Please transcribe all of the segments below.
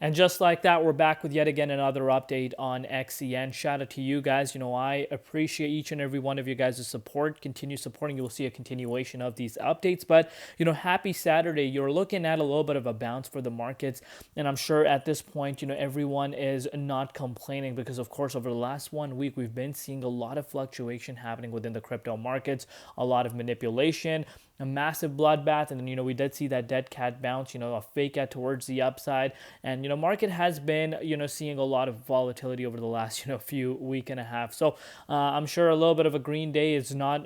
And just like that, we're back with yet again another update on XEN. Shout out to you guys. I appreciate each and every one of you guys' support. Continue supporting. You will see a continuation of these updates. But, happy Saturday. You're looking at a little bit of a bounce for the markets. And I'm sure at this point, everyone is not complaining because, of course, over the last 1 week, we've been seeing a lot of fluctuation happening within the crypto markets, a lot of manipulation, a massive bloodbath, and then we did see that dead cat bounce, a fake out towards the upside, and market has been seeing a lot of volatility over the last few week and a half. So I'm sure a little bit of a green day is not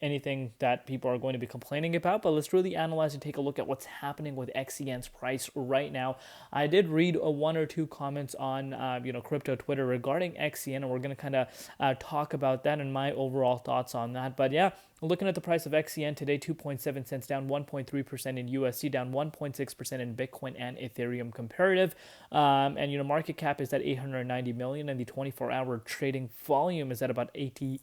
anything that people are going to be complaining about, but let's really analyze and take a look at what's happening with XEN's price right now. I did read one or two comments on crypto Twitter regarding XEN, and we're going to kind of talk about that and my overall thoughts on that. But yeah, looking at the price of XEN today, 2.7 cents down 1.3% in USD, down 1.6% in Bitcoin and Ethereum comparative. And market cap is at 890 million, and the 24-hour trading volume is at about 80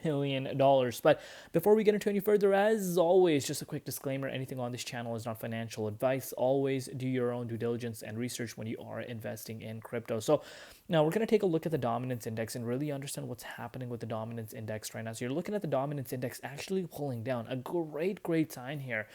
million dollars. But before we get into any further, as always, just a quick disclaimer: anything on this channel is not financial advice. Always do your own due diligence and research when you are investing in crypto. So now we're going to take a look at the dominance index and really understand what's happening with the dominance index right now. So you're looking at the dominance index actually pulling down, a great sign here.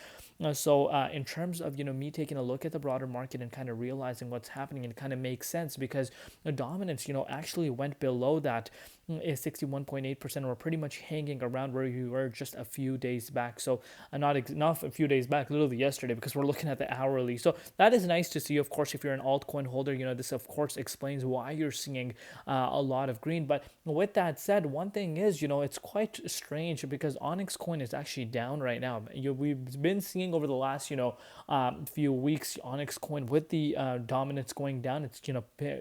So in terms of me taking a look at the broader market and kind of realizing what's happening, it kind of makes sense because the dominance actually went below that is 61.8%. We're pretty much hanging around where we were just a few days back. So not a few days back, literally yesterday, because we're looking at the hourly. So that is nice to see. Of course, if you're an altcoin holder, this of course explains why you're seeing a lot of green. But with that said, one thing is, it's quite strange because Onyxcoin is actually down right now. We've been seeing over the last, few weeks, Onyxcoin with the dominance going down. It's,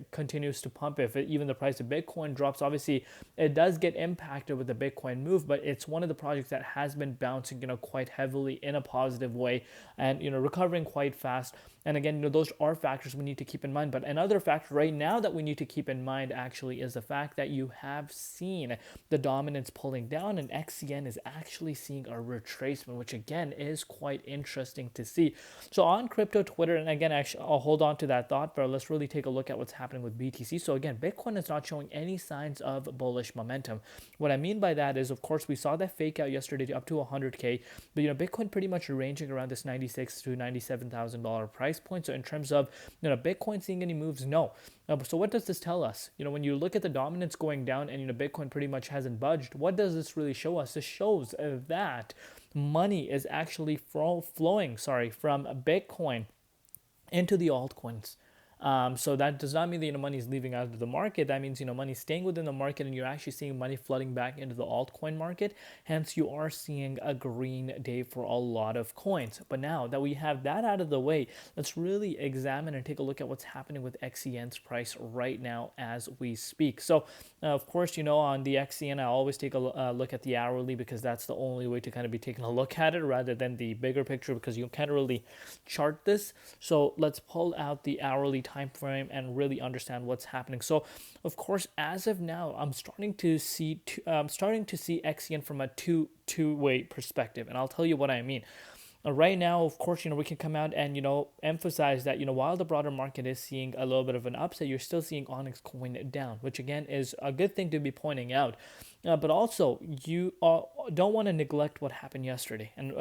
continues to pump. If even the price of Bitcoin drops, obviously it does get impacted with the Bitcoin move, but it's one of the projects that has been bouncing, quite heavily in a positive way and, recovering quite fast. And again, those are factors we need to keep in mind. But another factor right now that we need to keep in mind actually is the fact that you have seen the dominance pulling down and XCN is actually seeing a retracement, which again is quite interesting to see. So on crypto Twitter, and again, actually, I'll hold on to that thought, but let's really take a look at what's happening with BTC. So again, Bitcoin is not showing any signs of bullish momentum. What I mean by that is, of course, we saw that fake out yesterday up to 100K, but Bitcoin pretty much ranging around this $96,000 to $97,000 price point. So in terms of Bitcoin seeing any moves, no. So what does this tell us? When you look at the dominance going down and Bitcoin pretty much hasn't budged, what does this really show us? This shows that money is actually flowing from Bitcoin into the altcoins. So that does not mean that money is leaving out of the market. That means money is staying within the market, and you're actually seeing money flooding back into the altcoin market. Hence, you are seeing a green day for a lot of coins. But now that we have that out of the way, let's really examine and take a look at what's happening with XEN's price right now as we speak. So, of course, on the XEN, I always take a look at the hourly because that's the only way to kind of be taking a look at it rather than the bigger picture because you can't really chart this. So let's pull out the hourly time frame and really understand what's happening. So of course, as of now, I'm starting to see XEN from a two-way perspective, and I'll tell you what I mean. Right now, of course, we can come out and, emphasize that, while the broader market is seeing a little bit of an upset, you're still seeing Onyxcoin down, which again is a good thing to be pointing out. But also, you don't want to neglect what happened yesterday. And,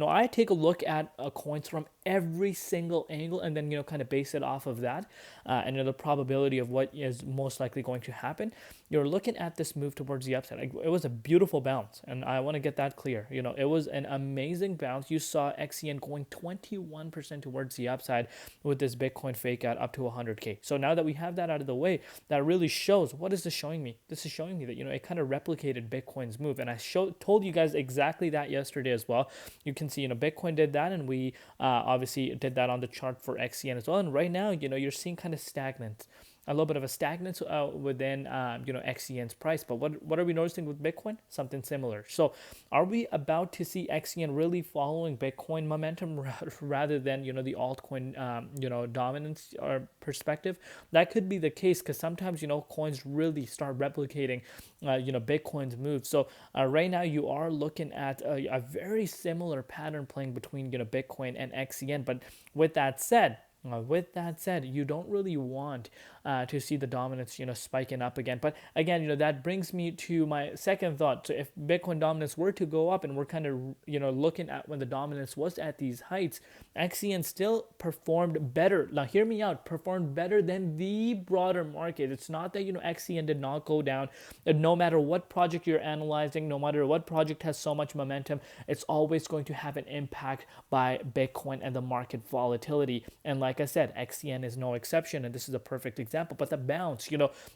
I take a look at coins from every single angle and then, kind of base it off of that and the probability of what is most likely going to happen. You're looking at this move towards the upside. It was a beautiful bounce, and I want to get that clear. It was an amazing bounce. You saw XEN going 21% towards the upside with this Bitcoin fake out up to 100K. So now that we have that out of the way, that really shows, what is this showing me? This is showing me that, it kind of replicated Bitcoin's move. And I told you guys exactly that yesterday as well. You can see, Bitcoin did that, and we obviously did that on the chart for XEN as well. And right now, you're seeing kind of stagnant. A little bit of a stagnance within XEN's price. But what are we noticing with Bitcoin? Something similar. So are we about to see XEN really following Bitcoin momentum rather than the altcoin dominance or perspective? That could be the case because sometimes coins really start replicating Bitcoin's move. So right now you are looking at a very similar pattern playing between Bitcoin and XEN. But with that said, With that said, you don't really want to see the dominance, spiking up again. But again, that brings me to my second thought. So if Bitcoin dominance were to go up, and we're kind of, looking at when the dominance was at these heights, XCN still performed better. Now, hear me out. Performed better than the broader market. It's not that XCN did not go down. No matter what project you're analyzing, no matter what project has so much momentum, it's always going to have an impact by Bitcoin and the market volatility. And like I said, XCN is no exception, and this is a perfect example. But the bounce,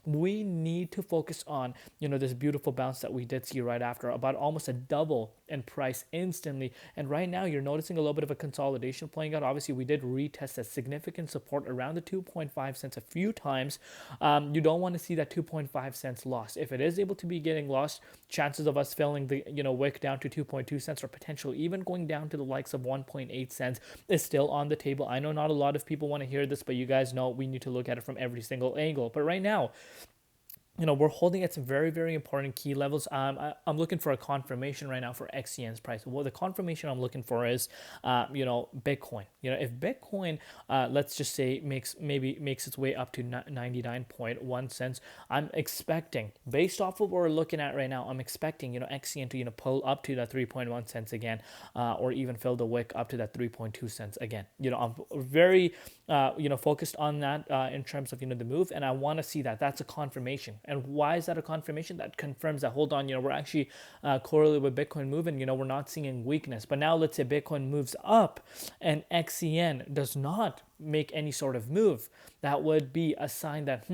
we need to focus on, this beautiful bounce that we did see right after, about almost a double in price instantly. And right now, you're noticing a little bit of a consolidation playing out. Obviously, we did retest that significant support around the 2.5 cents a few times. You don't want to see that 2.5 cents lost. If it is able to be getting lost, chances of us filling the wick down to 2.2 cents, or potentially even going down to the likes of 1.8 cents, is still on the table. I know not a lot of people want to hear this, but you guys know we need to look at it from every single angle. But right now, we're holding at some very, very important key levels. I'm looking for a confirmation right now for XCN's price. Well, the confirmation I'm looking for is, Bitcoin. If Bitcoin, let's just say makes its way up to 99.1 cents, I'm expecting, based off of what we're looking at right now, I'm expecting, XCN to, pull up to that 3.1 cents again, or even fill the wick up to that 3.2 cents again. I'm very, focused on that in terms of, the move, and I want to see that. That's a confirmation. And why is that a confirmation? That confirms that, hold on, we're actually correlated with Bitcoin moving, we're not seeing weakness. But now let's say Bitcoin moves up and XCN does not make any sort of move. That would be a sign that,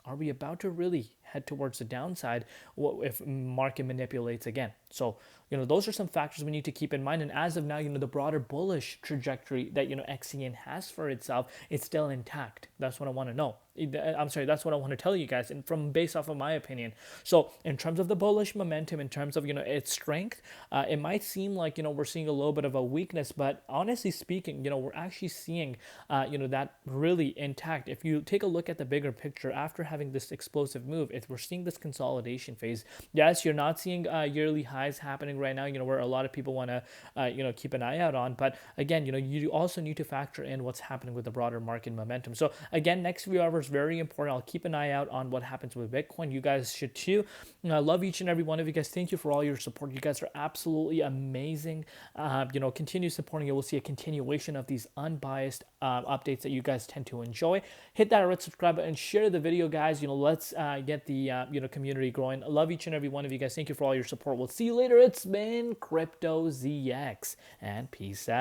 are we about to really head towards the downside if market manipulates again? So, those are some factors we need to keep in mind. And as of now, the broader bullish trajectory that, XCN has for itself, it's still intact. That's what I want to know. That's what I want to tell you guys, and from based off of my opinion. So in terms of the bullish momentum, in terms of, its strength, it might seem like, we're seeing a little bit of a weakness, but honestly speaking, we're actually seeing, that really intact. If you take a look at the bigger picture, after having this explosive move, we're seeing this consolidation phase. Yes, you're not seeing yearly highs happening right now, where a lot of people want to, keep an eye out on. But again, you also need to factor in what's happening with the broader market momentum. So again, next few hours, very important. I'll keep an eye out on what happens with Bitcoin. You guys should too. I love each and every one of you guys. Thank you for all your support. You guys are absolutely amazing. Continue supporting it. We'll see a continuation of these unbiased updates that you guys tend to enjoy. Hit that red subscribe button and share the video, guys. Let's get the community growing. I love each and every one of you guys. Thank you for all your support. We'll see you later. It's been Crypto ZX, and peace out.